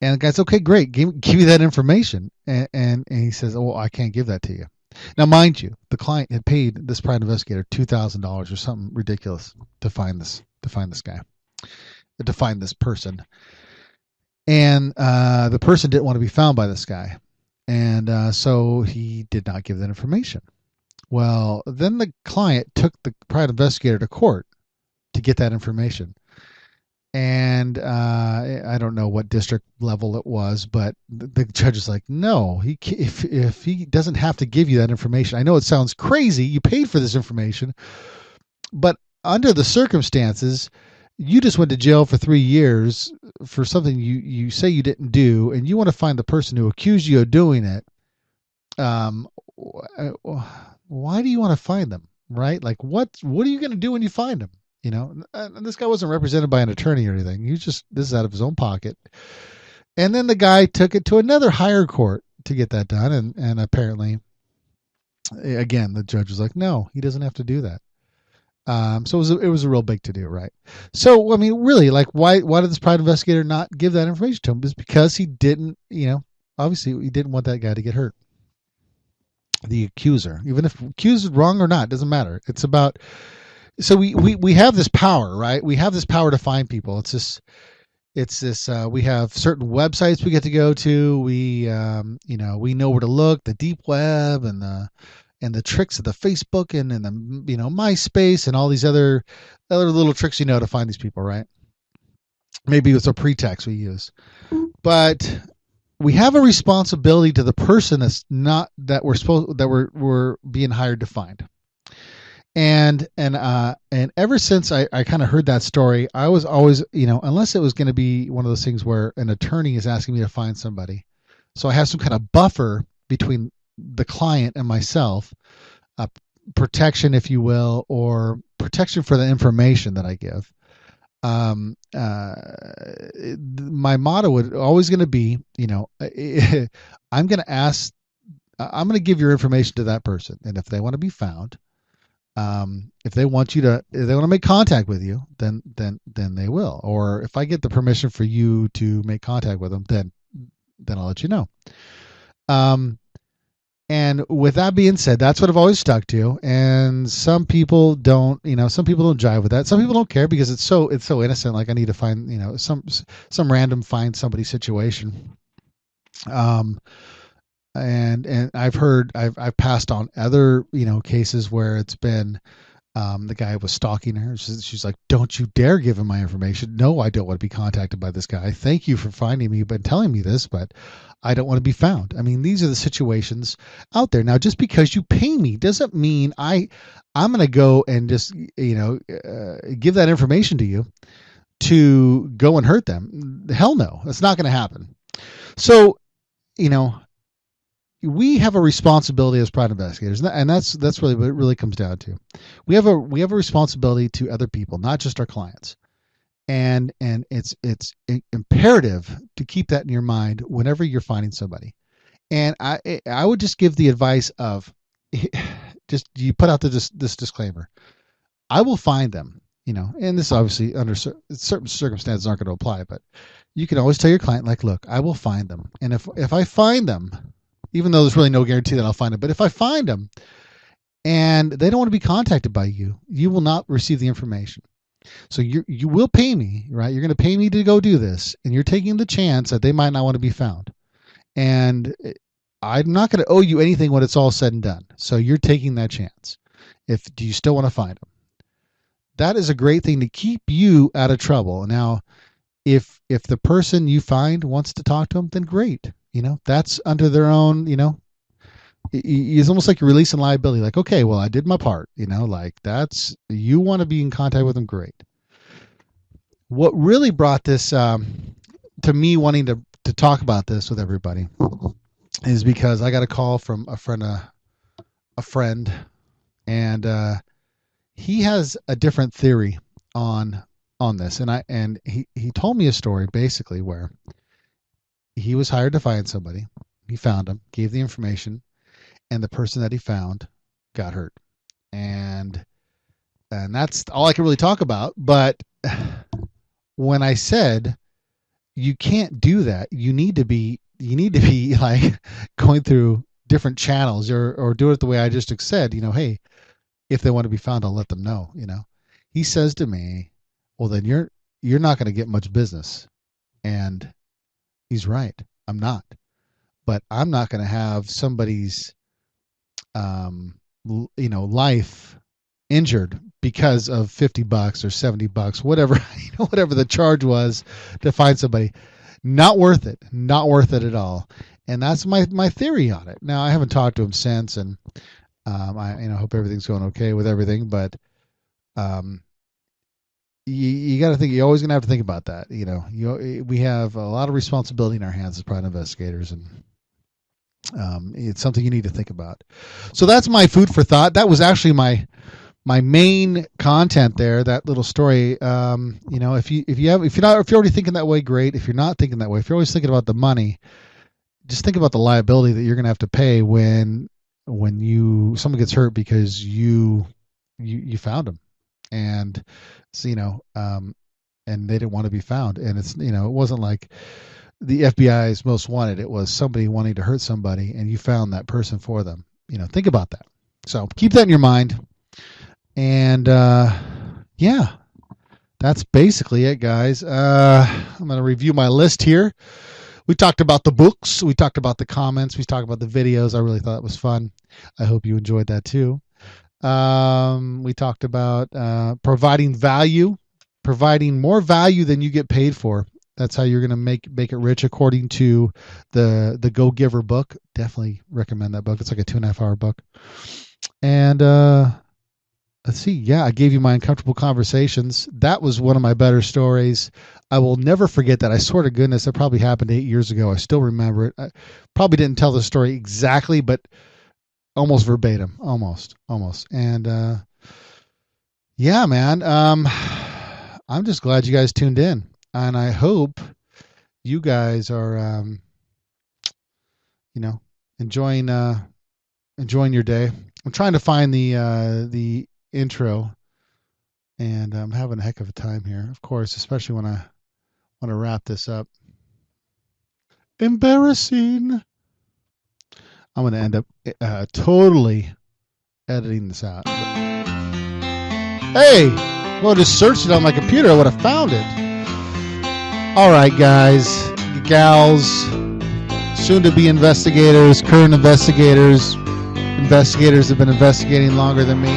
And the guy's, okay, great. Give me that information. And he says, oh, I can't give that to you. Now, mind you, the client had paid this private investigator $2,000 or something ridiculous to find this guy, to find this person. And the person didn't want to be found by this guy. And so he did not give that information. Well, then the client took the private investigator to court to get that information. And I don't know what district level it was, but the judge is like, no, if he doesn't have to give you that information. I know it sounds crazy. You paid for this information. But under the circumstances, you just went to jail for 3 years for something you say you didn't do, and you want to find the person who accused you of doing it. Why do you want to find them, right? Like, what are you going to do when you find them? And this guy wasn't represented by an attorney or anything. This is out of his own pocket. And then the guy took it to another higher court to get that done, and apparently, again, the judge was like, no, he doesn't have to do that. So it was a real big to do, right? So I mean, really, like, why did this private investigator not give that information to him? It's because he didn't, obviously he didn't want that guy to get hurt. The accuser, even if accused is wrong or not, doesn't matter. It's about, so we have this power, right? We have this power to find people. We have certain websites we get to go to. We know where to look, the deep web and the tricks of the Facebook and the MySpace and all these other little tricks to find these people, right? Maybe it's a pretext we use, but we have a responsibility to the person that we're being hired to find. And ever since I kind of heard that story, I was always, unless it was going to be one of those things where an attorney is asking me to find somebody, so I have some kind of buffer between the client and myself, protection, if you will, or protection for the information that I give. My motto would always going to be, I'm going to give your information to that person, and if they want to be found, if they want to make contact with you, then they will. Or if I get the permission for you to make contact with them, then I'll let you know. And with that being said, that's what I've always stuck to. And some people don't jive with that. Some people don't care because it's so innocent. Like, I need to find, some random find somebody situation. And I've passed on other, cases where it's been, the guy was stalking her. She's like, don't you dare give him my information. No, I don't want to be contacted by this guy. Thank you for finding me, but telling me this, but I don't want to be found. I mean, these are the situations out there. Now, just because you pay me doesn't mean I'm going to go and just, give that information to you to go and hurt them. Hell no, that's not going to happen. So, we have a responsibility as private investigators, and that's really what it really comes down to. We have a responsibility to other people, not just our clients. And it's imperative to keep that in your mind whenever you're finding somebody. And I would just give the advice of, just, you put out this disclaimer. I will find them, and this obviously under certain circumstances aren't going to apply, but you can always tell your client, like, look, I will find them. And if I find them, even though there's really no guarantee that I'll find them, but if I find them and they don't want to be contacted by you, you will not receive the information. So you will pay me, right? You're going to pay me to go do this, and you're taking the chance that they might not want to be found. And I'm not going to owe you anything when it's all said and done. So you're taking that chance. Do you still want to find them? That is a great thing to keep you out of trouble. Now, if the person you find wants to talk to them, then great. That's under their own, it's almost like you're releasing liability. Like, okay, well, I did my part, like, you want to be in contact with them. Great. What really brought this, to me wanting to talk about this with everybody is because I got a call from a friend, and, he has a different theory on this. And he told me a story basically where he was hired to find somebody. He found him, gave the information, and the person that he found got hurt. And that's all I can really talk about. But when I said you can't do that, you need to be like going through different channels or do it the way I just said, hey, if they want to be found, I'll let them know, He says to me, well, then you're not going to get much business. And he's right. I'm not. But I'm not going to have somebody's life injured because of $50 or $70, whatever the charge was to find somebody. Not worth it. Not worth it at all. And that's my theory on it. Now, I haven't talked to him since, and I hope everything's going okay with everything, but you got to think. You're always going to have to think about that. We have a lot of responsibility in our hands as private investigators, and it's something you need to think about. So that's my food for thought. That was actually my main content there. That little story. If you're already thinking that way, great. If you're not thinking that way, if you're always thinking about the money, just think about the liability that you're going to have to pay when someone gets hurt because you found them, and so, and they didn't want to be found, and it's it wasn't like the FBI's most wanted. It was somebody wanting to hurt somebody, and you found that person for them. Think about that. So keep that in your mind. And yeah, that's basically it, guys. I'm going to review my list here. We talked about the books. We talked about the comments. We talked about the videos. I really thought it was fun. I hope you enjoyed that too. We talked about providing value, providing more value than you get paid for. That's how you're going to make it rich, according to the Go Giver book. Definitely recommend that book. It's like a 2.5-hour book. And let's see. Yeah, I gave you my uncomfortable conversations. That was one of my better stories. I will never forget that. I swear to goodness, that probably happened 8 years ago. I still remember it. I probably didn't tell the story exactly, but almost verbatim. Almost. And yeah, man. I'm just glad you guys tuned in. And I hope you guys are, enjoying your day. I'm trying to find the intro, and I'm having a heck of a time here. Of course, especially when I want to wrap this up. Embarrassing. I'm going to end up totally editing this out. Hey, well, just searched it on my computer. I would have found it. All right, guys, gals, soon-to-be investigators, current investigators have been investigating longer than me.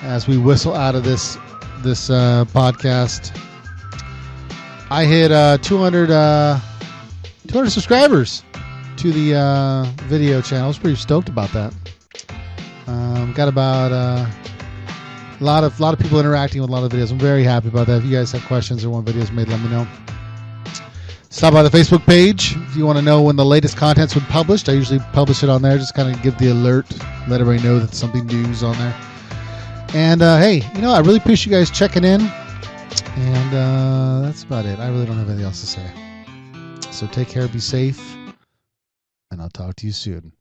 As we whistle out of this podcast, I hit 200 subscribers to the video channel. I was pretty stoked about that. Got about a lot of people interacting with a lot of videos. I'm very happy about that. If you guys have questions or want videos made, let me know. Stop by the Facebook page if you want to know when the latest content's been published. I usually publish it on there. Just kind of give the alert, let everybody know that something new's on there. And hey, I really appreciate you guys checking in. And that's about it. I really don't have anything else to say. So take care, be safe, and I'll talk to you soon.